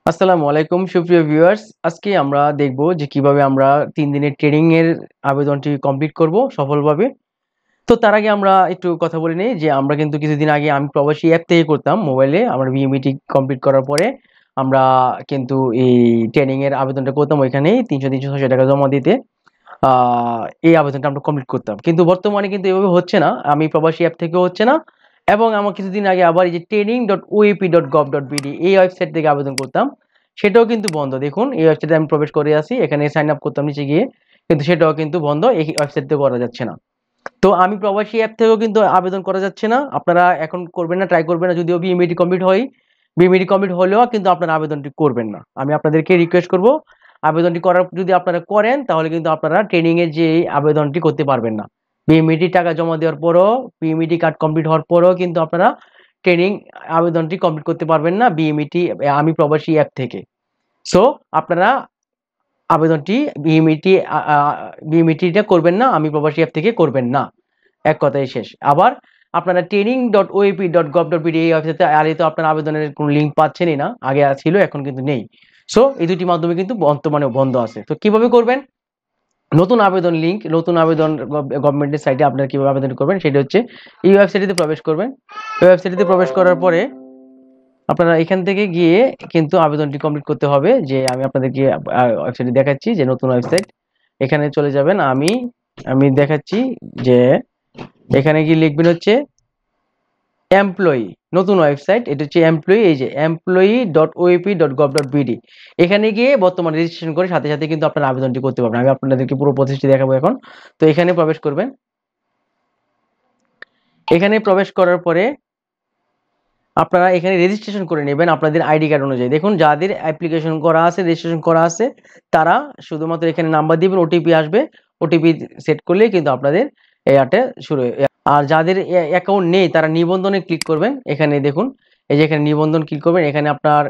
আসসালামু আলাইকুম সুপ্রিয় ভিউয়ার্স। আজকে আমরা দেখব যে কিভাবে আমরা ৩ দিনের ট্রেনিং এর আবেদনটি কমপ্লিট করব সফলভাবে। তো তার আগে আমরা একটু কথা বলে নেই যে আমরা কিন্তু কিছুদিন আগে আমি প্রবাসী অ্যাপ থেকে করতাম মোবাইলে। আমরা বিএমইটি কমপ্লিট করার পরে আমরা কিন্তু এই ট্রেনিং এর আবেদনটা করতাম ওইখানেই ৩০০-৩৬০ টাকা জমা দিতে। আ এই আবেদনটা আমরা কমপ্লিট করতাম। কিন্তু বর্তমানে কিন্তু এভাবে হচ্ছে না। আমি প্রবাসী অ্যাপ থেকেও হচ্ছে না এবং আমার কিছুদিন আগে আবার এই যে training.oap.gov.bd এই ওয়েবসাইট থেকে আবেদন করতাম। সেটাও কিন্তু বন্ধ। দেখুন এই ওয়েবসাইটে আমি প্রবেশ করে আছি। এখানে সাইন আপ করতাম নিচে গিয়ে। কিন্তু সেটাও কিন্তু বন্ধ। এই ওয়েবসাইট থেকে করা যাচ্ছে না। তো আমি প্রবাসী অ্যাপ থেকেও কিন্তু আবেদন করা যাচ্ছে না। আপনারা এখন করবেন না, ট্রাই করবেন না। যদিও বিএমইটি কমপ্লিট হয়। বিএমইটি কমপ্লিট হলেও কিন্তু আপনারা আবেদনটি করবেন না। আমি আপনাদেরকে রিকোয়েস্ট করব আবেদনটি করার যদি আপনারা করেন তাহলে কিন্তু আপনারা ট্রেনিং এর যে আবেদনটি করতে পারবেন না। বিএমইটি টাকা জমা দেওয়ার পরও বিএমইটি কার্ড কমপ্লিট হওয়ার পরও কিন্তু আপনারা ট্রেনিং আবেদনটি কমপ্লিট করতে পারবেন না বিএমইটি আমি প্রবাসী অ্যাপ থেকে। সো আপনারা আবেদনটি বিএমইটি বিএমইটিটা করবেন না, আমি প্রবাসী অ্যাপ থেকে করবেন না। এক কথায় শেষ। আবার আপনারা training.oap.gov.bd এই ওয়েবসাইটে তো আপনার আবেদনের কোনো লিঙ্ক পাচ্ছেনই না। আগে ছিল, এখন কিন্তু নেই। সো এই দুটি মাধ্যমে কিন্তু বর্তমানে বন্ধ আছে। তো কিভাবে করবেন? নতুন আবেদন লিঙ্ক, নতুন আবেদন গভর্নমেন্টের সাইটে আপনারা কিভাবে আবেদন করবেন সেটা হচ্ছে এই ওয়েবসাইটটিতে প্রবেশ করবেন। এই ওয়েবসাইটটিতে প্রবেশ করার পরে আপনারা এখান থেকে গিয়ে কিন্তু আবেদনটি কমপ্লিট করতে হবে। যে আমি আপনাদেরকে ওয়েবসাইটে দেখাচ্ছি যে নতুন ওয়েবসাইট। এখানে চলে যাবেন। আমি আমি দেখাচ্ছি যে এখানে গিয়ে লিখবেন হচ্ছে এমপ্লয়ি, নতুন ওয়েবসাইট এটা হচ্ছে এমপ্লয়ি, এই যে employee.oap.gov.bd এখানে গিয়ে বর্তমানে রেজিস্ট্রেশন করে সাথে সাথে কিন্তু আপনারা আবেদনটি করতে পারবেন। আমি আপনাদেরকে পুরো প্রসেসটি দেখাবো এখন। তো এখানে প্রবেশ করবেন। এখানে প্রবেশ করার পরে আপনারা এখানে রেজিস্ট্রেশন করে নেবেন আপনাদের আইডি কার্ড অনুযায়ী। দেখুন যাদের অ্যাপ্লিকেশন করা আছে, রেজিস্ট্রেশন করা আছে তারা শুধুমাত্র এখানে নাম্বার দিবেন, ওটিপি আসবে। ওটিপি সেট করলেই কিন্তু আপনাদের এয়ারটা শুরু আর যাদের অ্যাকাউন্ট নেই তারা নিবন্ধনে ক্লিক করবেন। এখানে দেখুন এই যে এখানে নিবন্ধন ক্লিক করবেন। এখানে আপনার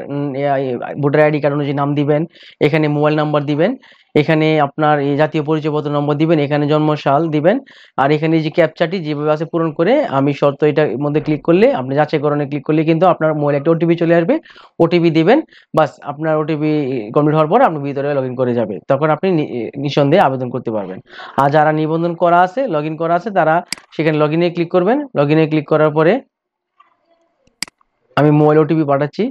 ভোটার আইডি কার্ড অনুযায়ী নাম দিবেন, এখানে মোবাইল নাম্বার দিবেন, এখানে আপনার এই জাতীয় পরিচয়পত্র নম্বর দিবেন, এখানে জন্ম সাল দিবেন। আর এখানে যে ক্যাপচাটি যেভাবে আছে পূরণ করে আমি শর্ত এটার মধ্যে ক্লিক করলে আপনি যাচাইকরণে ক্লিক করলে কিন্তু আপনার মোবাইলে একটা ওটিপি চলে আসবে। ওটিপি দিবেন। বাস আপনার ওটিপি কমপ্লিট হওয়ার পর আপনি ভিতরে লগইন করে যাবে। তখন আপনি নিঃসন্দেহে আবেদন করতে পারবেন। আর যারা নিবন্ধন করা আছে, লগইন করা আছে তারা সেখানে লগইনে ক্লিক করবেন। লগইনে ক্লিক করার পরে আমি মোবাইল ওটিপি পাঠাচ্ছি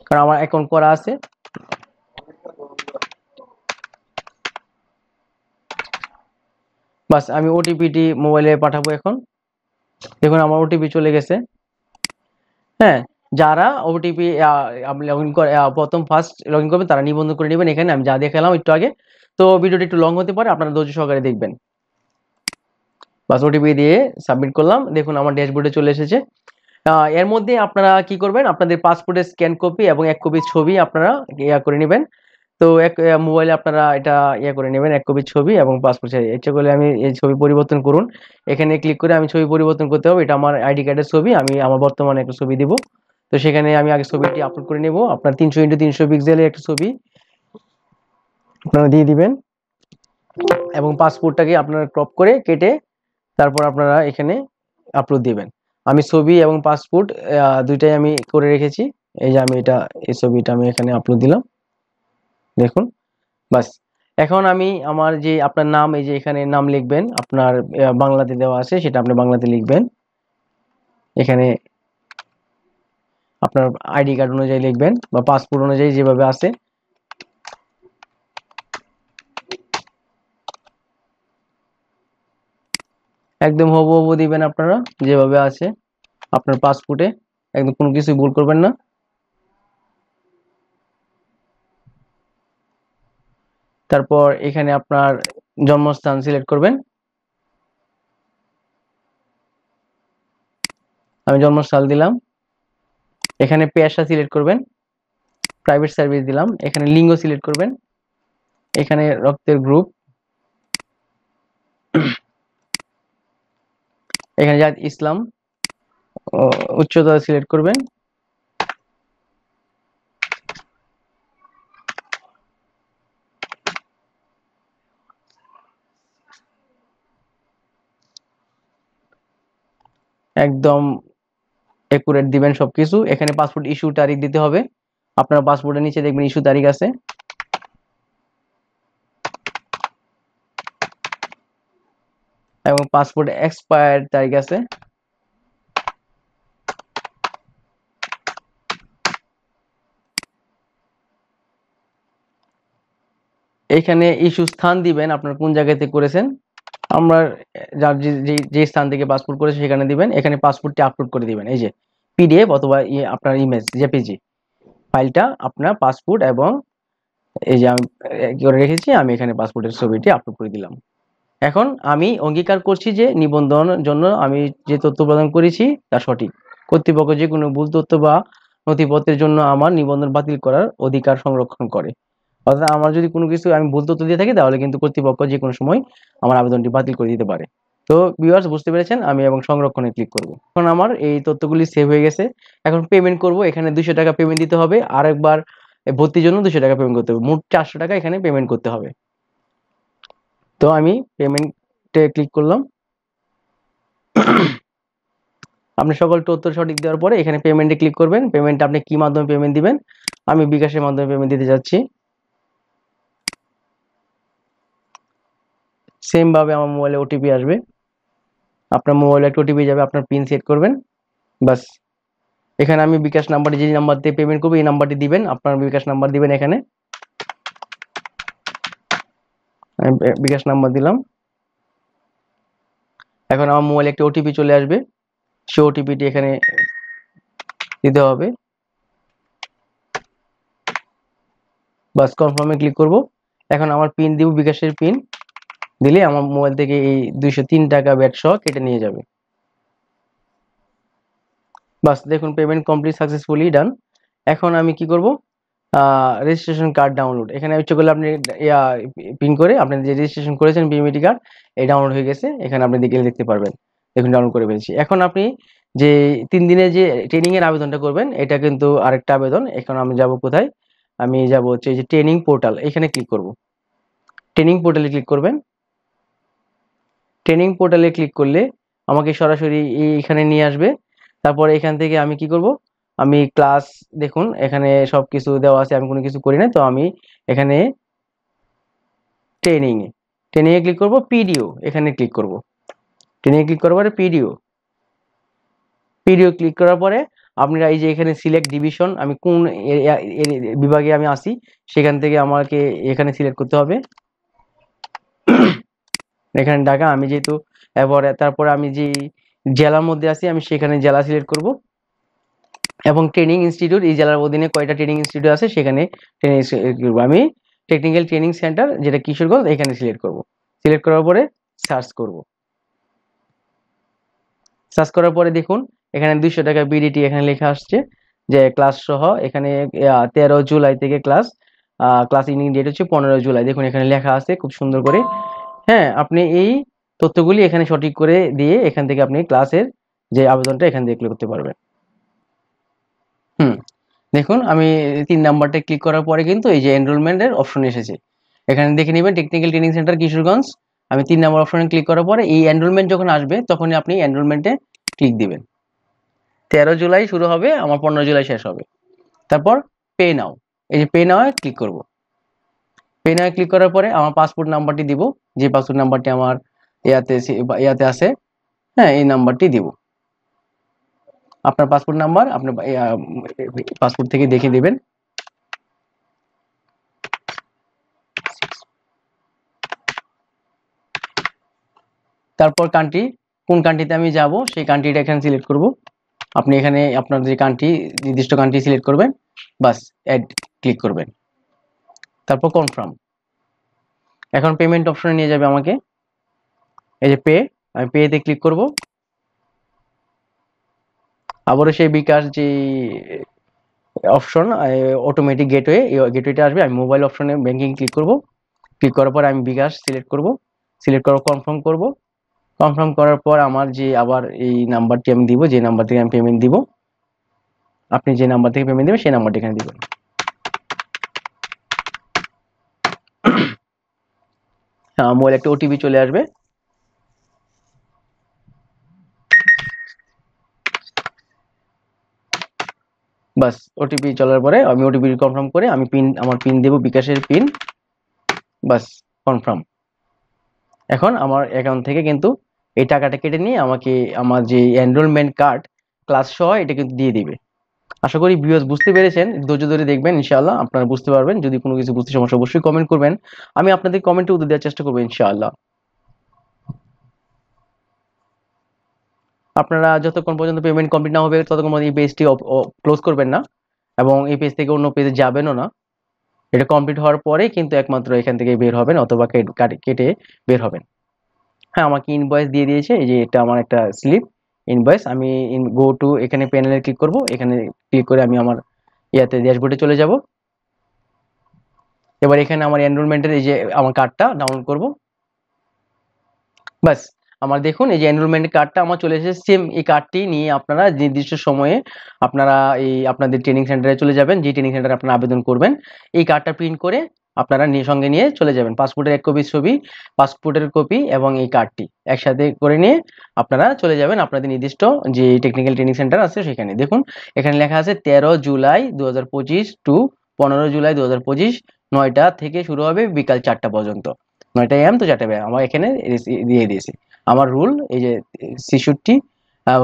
কারণ আমার অ্যাকাউন্ট করা আছে। বাস আমি ওটিপিটি মোবাইলে পাঠাবো এখন। দেখুন আমার ওটিপি চলে গেছে। হ্যাঁ, যারা ওটিপি লগইন করে প্রথম ফার্স্ট লগইন করবেন তারা নিবন্ধন করে নেবেন। এখানে আমি যা দেখালাম একটু আগে। তো ভিডিওটি একটু লং হতে পারে, আপনারা ধৈর্য সহকারে দেখবেন। বাস ওটিপি দিয়ে সাবমিট করলাম। দেখুন আমার ড্যাশবোর্ডে চলে এসেছে। এর মধ্যে আপনারা কি করবেন, আপনাদের পাসপোর্টের স্ক্যান কপি এবং ১ কপি ছবি আপনারা করে নেবেন। তো মোবাইলে আপনারা এটা করে নেবেন ১ কপি ছবি এবং পাসপোর্ট সাইজ। ইচ্ছা করলে আমি এই ছবি পরিবর্তন করুন। এখানে ক্লিক করে আমি ছবি পরিবর্তন করতে হবে। এটা আমার আইডি কার্ডের ছবি। আমি আমার বর্তমানে একটা ছবি দিব। তো সেখানে আমি আগে ছবিটি আপলোড করে নেব। আপনার ৩০০x৩০০ পিক্সেলের একটা ছবি আপনারা দিয়ে দিবেন এবং পাসপোর্টটাকে আপনারা ক্রপ করে কেটে তারপর আপনারা এখানে আপলোড দিবেন। আমি ছবি এবং পাসপোর্ট ২ টাই আমি করে রেখেছি। এই যে আমি এই ছবিটা আমি এখানে আপলোড দিলাম। দেখুন, বাস। এখন আমি আমার যে আপনার নাম, এই যে এখানে নাম লিখবেন। আপনার বাংলাতে দেওয়া আছে সেটা আপনি বাংলাতে লিখবেন। এখানে আপনার আইডি কার্ড অনুযায়ী লিখবেন বা পাসপোর্ট অনুযায়ী যেভাবে আছে। একদম হুবহু দিবেন আপনারা যেভাবে আছে আপনার পাসপোর্টে। একদম কোনো কিছুই ভুল করবেন না। তারপর এখানে আপনার জন্মস্থান সিলেক্ট করবেন। আমি জন্মসাল দিলাম। এখানে পেশা সিলেক্ট করবেন। প্রাইভেট সার্ভিস দিলাম। এখানে লিঙ্গ সিলেক্ট করবেন। এখানে রক্তের গ্রুপ, এখানে জাত ইসলাম, উচ্চতা সিলেক্ট করবেন। একদম একুরেট দিবেন সবকিছু। এখানে পাসপোর্ট ইস্যু তারিখ দিতে হবে। আপনার পাসপোর্টের নিচে দেখবেন ইস্যু তারিখ আছে, এবং পাসপোর্ট এক্সপায়ার তারিখ আছে। এখানে ইস্যু স্থান দিবেন, আপনার কোন জায়গাতে করেছেন। আমরা যার যে স্থান থেকে পাসপোর্ট করেছে সেখানে দিবেন। এখানে পাসপোর্টটি আপলোড করে দিবেন, এই যে পিডিএফ অথবা আপনার ইমেজ জেপিজি ফাইলটা আপনার পাসপোর্ট, এবং এই যে আমি কি করে রেখেছি, আমি এখানে পাসপোর্টের ছবিটি আপলোড করে দিলাম। এখন আমি অঙ্গীকার করছি যে নিবন্ধনের জন্য আমি যে তথ্য প্রদান করেছি তা সঠিক। কর্তৃপক্ষ যে কোনো ভুল তথ্য বা নথিপত্রের জন্য আমার নিবন্ধন বাতিল করার অধিকার সংরক্ষণ করে। অর্থাৎ আমার যদি কোনো কিছু আমি ভুল তথ্য দিয়ে থাকি তাহলে কিন্তু কর্তৃপক্ষ যে কোনো সময় আমার আবেদনটি বাতিল করে দিতে পারে। তো ভিউয়ার্স বুঝতে পেরেছেন, আমি এবং সংরক্ষণে ক্লিক করব। এখন আমার এই তথ্যগুলি সেভ হয়ে গেছে। এখন পেমেন্ট করব। এখানে 200 টাকা পেমেন্ট দিতে হবে, আর একবার ভর্তির জন্য 200 টাকা পেমেন্ট করতে হবে, মোট 400 টাকা এখানে পেমেন্ট করতে হবে। তো আমি পেমেন্টে ক্লিক করলাম। আপনি সকল তথ্য সঠিক দেওয়ার পরে এখানে পেমেন্টে ক্লিক করবেন। পেমেন্ট আপনি কি মাধ্যমে পেমেন্ট দিবেন, আমি বিকাশের মাধ্যমে পেমেন্ট দিতে যাচ্ছি। সেম ভাবে আমার মোবাইলে ওটিপি আসবে, আপনার মোবাইলে একটা ওটিপি যাবে, আপনার পিন সেট করবেন, বাস। এখানে আমি বিকাশ নাম্বারটি, যে নাম্বার দিয়ে পেমেন্ট করবো এই নাম্বারটি দিবেন, আপনার বিকাশ নাম্বার দিবেন। এখানে আমি বিকাশ নাম্বার দিলাম। এখন আমার মোবাইলে একটা ওটিপি চলে আসবে, সেই ওটিপিটি এখানে দিতে হবে, বাস কনফার্মে ক্লিক করব। এখন আমার পিন দিব, বিকাশের পিন দিলে আমার মোবাইল থেকে এই 203 টাকা ব্যাট সহ কেটে নিয়ে যাবে। বাস দেখুন পেমেন্ট কমপ্লিট, সাকসেসফুলি ডান। এখন আমি কি করব, রেজিস্ট্রেশন কার্ড ডাউনলোড, এখানে ইচ্ছে করলে আপনি পিন করে আপনি যে রেজিস্ট্রেশন করেছেন বিএমইটি কার্ড, এই ডাউনলোড হয়ে গেছে, এখানে আপনি দেখতে পারবেন। দেখুন ডাউনলোড করে ফেলেছি। এখন আপনি যে 3 দিনে যে ট্রেনিং এর আবেদনটা করবেন, এটা কিন্তু আরেকটা আবেদন। এখন আমি যাব কোথায়, আমি যাব হচ্ছে এই যে ট্রেনিং পোর্টাল, এখানে ক্লিক করব। ট্রেনিং পোর্টালে ক্লিক করবেন। ট্রেনিং পোর্টালে ক্লিক করলে আমাকে সরাসরি এইখানে নিয়ে আসবে। তারপর এখান থেকে আমি কি করব, আমি ক্লাস, দেখুন এখানে সবকিছু দেওয়া আছে, আমি কোনো কিছু করি না। তো আমি এখানে ট্রেনিং ট্রেনিং এ ক্লিক করব, পিডিও এখানে ক্লিক করব। ট্রেনিং এ ক্লিক করার পরে পিডিও ক্লিক করার পরে আপনারা এই যে এখানে সিলেক্ট ডিভিশন, আমি কোন বিভাগে আমি আসি সেখান থেকে আমাকে এখানে সিলেক্ট করতে হবে। এখানে ঢাকা, আমি যেহেতু এবারে, তারপরে আমি যে জেলার মধ্যে আছি আমি সেখানে জেলা সিলেক্ট করব, এবং ট্রেনিং ইনস্টিটিউট, এই জেলার অধীনে কয়টা ট্রেনিং ইনস্টিটিউট আছে সেখানে ট্রেনিং করব। আমি টেকনিক্যাল ট্রেনিং সেন্টার, যেটা কিশোরগঞ্জ, এখানে সিলেক্ট করব। সিলেক্ট করার পরে সার্চ করব। সার্চ করার পরে দেখুন এখানে 200 টাকা বিডিটি এখানে লেখা আসছে, যে ক্লাস সহ এখানে 13 জুলাই থেকে ক্লাস, ক্লাস ইনিং ডেট হচ্ছে 15 জুলাই। দেখুন এখানে লেখা আছে খুব সুন্দর করে। হ্যাঁ, আপনি এই তথ্যগুলি এখানে সঠিক করে দিয়ে এখান থেকে আপনি ক্লাসের যে আবেদনটা এখান থেকে করতে পারবেন। দেখুন আমি 3 নাম্বারটা ক্লিক করার পরে কিন্তু এই যে এনরোলমেন্টের অপশন এসেছে, এখানে দেখে নেবেন টেকনিক্যাল ট্রেনিং সেন্টার কিশোরগঞ্জ। আমি 3 নাম্বার অপশনে ক্লিক করার পরে এই এনরোলমেন্ট যখন আসবে তখনই আপনি এনরোলমেন্টে ক্লিক দিবেন। 13 জুলাই শুরু হবে, আমার 15 জুলাই শেষ হবে। তারপর পে নাও, এই যে পে নাও এ ক্লিক করব। পে নাও এ ক্লিক করার পরে আমার পাসপোর্ট নাম্বারটি দিব, যে পাসপোর্ট নাম্বারটি আমার ইয়াতে আছে, হ্যাঁ এই নাম্বারটি দিব। আপনার পাসপোর্ট নাম্বার আপনার পাসপোর্ট থেকে দেখে দিবেন। তারপর কান্ট্রি, কোন কান্ট্রিতে আমি যাব সেই কান্ট্রিটা এখানে সিলেক্ট করব। আপনি এখানে আপনার যে কান্ট্রি, নির্দিষ্ট কান্ট্রি সিলেক্ট করবেন, বাস অ্যাড ক্লিক করবেন। তারপর কনফার্ম। এখন পেমেন্ট অপশনে নিয়ে যাবে আমাকে, এই যে পে, আমি পেতে ক্লিক করব। আবারও সেই বিকাশ যে অপশন অটোমেটিক গেটওয়ে, এই গেটওয়েটা আসবে। আমি মোবাইল অপশনে ব্যাংকিং ক্লিক করব। ক্লিক করার পর আমি বিকাশ সিলেক্ট করব। সিলেক্ট করে কনফার্ম করব। কনফার্ম করার পর আমার যে আবার এই নাম্বারটি আমি দিব, যে নাম্বার থেকে আমি পেমেন্ট দিব, আপনি যে নাম্বার থেকে পেমেন্ট দিবেন সেই নাম্বারটি এখানে দিবেন। মোবাইল একটা ওটিপি চলে আসবে। বাস ওটিপি চলার পরে আমি ওটিপি কনফার্ম করে আমি আমার পিন দেব, বিকাশের পিন। বাস কনফার্ম। এখন আমার অ্যাকাউন্ট থেকে কিন্তু এই টাকাটা কেটে নিয়ে আমাকে আমার যে এনরোলমেন্ট কার্ড ক্লাস সহ এটা কিন্তু দিয়ে দিবে। আশা করি ভিউয়ার্স বুঝতে পেরেছেন, ধৈর্য ধরে দেখবেন, ইনশাআল্লাহ আপনারা বুঝতে পারবেন। যদি কোনো কিছু বুঝতে সমস্যা অবশ্যই কমেন্ট করবেন, আমি আপনাদের কমেন্টে উত্তর দেওয়ার চেষ্টা করবো ইনশাআল্লাহ। আপনারা যতক্ষণ পর্যন্ত পেমেন্ট কমপ্লিট না হবে ততক্ষণ পর্যন্ত এই পেজটি ক্লোজ করবেন না, এবং এই পেজ থেকে অন্য পেজে যাবেনও না। এটা কমপ্লিট হওয়ার পরে কিন্তু একমাত্র এখান থেকে বের হবেন, অথবা কেটে বের হবেন। হ্যাঁ, আমাকে ইনভয়েস দিয়ে দিয়েছে, এই যে এটা আমার একটা স্লিপ ইনভয়েস। আমি গো টু এখানে প্যানেলে ক্লিক করব, এখানে ক্লিক করে আমি আমার ইয়াতে ড্যাশবোর্ডে চলে যাব। এবার এখানে আমার এনরোলমেন্টের এই যে আমার কার্ডটা ডাউনলোড করব। বাস আমার দেখুন এই যে এনরোলমেন্ট কার্ডটা আমার চলে এসেছে। সেম এই কার্ডটি নিয়ে আপনারা নির্দিষ্ট সময়ে আপনারা এই আপনাদের ট্রেনিং সেন্টারে চলে যাবেন, যে ট্রেনিং সেন্টারে আপনারা আবেদন করবেন। এই কার্ডটা প্রিন্ট করে আপনারা সঙ্গে নিয়ে চলে যাবেন। পাসপোর্টের এক কপি ছবি, পাসপোর্টের কপি এবং এই কার্ডটি একসাথে করে নিয়ে আপনারা চলে যাবেন আপনাদের নির্দিষ্ট যে টেকনিক্যাল ট্রেনিং সেন্টার আছে সেখানে। দেখুন এখানে লেখা আছে 13 জুলাই 2025 টু 15 জুলাই 2025, 9টা থেকে শুরু হবে বিকাল 4টা পর্যন্ত। 9টা AM তো 4টা PM আমার এখানে দিয়ে দিয়েছে। আমার রুল এই যে 66,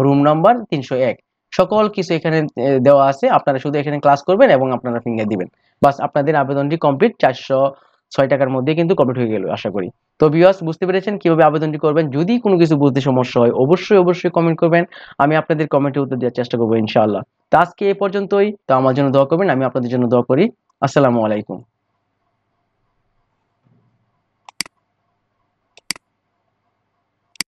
রুম নাম্বার 301, সকল কিছু এখানে দেওয়া আছে। আপনারা শুধু এখানে ক্লাস করবেন এবং আপনারা ফিঙ্গার দিবেন। বাস আপনাদের আবেদনটি কমপ্লিট। 406 টাকার মধ্যে কিন্তু কমপ্লিট হয়ে গেল আশা করি। তো ভিউয়ার্স বুঝতে পেরেছেন কিভাবে আবেদনটি করবেন। যদি কোনো কিছু বুঝতে সমস্যা হয় অবশ্যই কমেন্ট করবেন, আমি আপনাদের কমেন্টে উত্তর দেওয়ার চেষ্টা করবো ইনশাআল্লাহ। তো আজকে এই পর্যন্তই। তো আমার জন্য দোয়া করবেন, আমি আপনাদের জন্য দোয়া করি। আসসালামু আলাইকুম।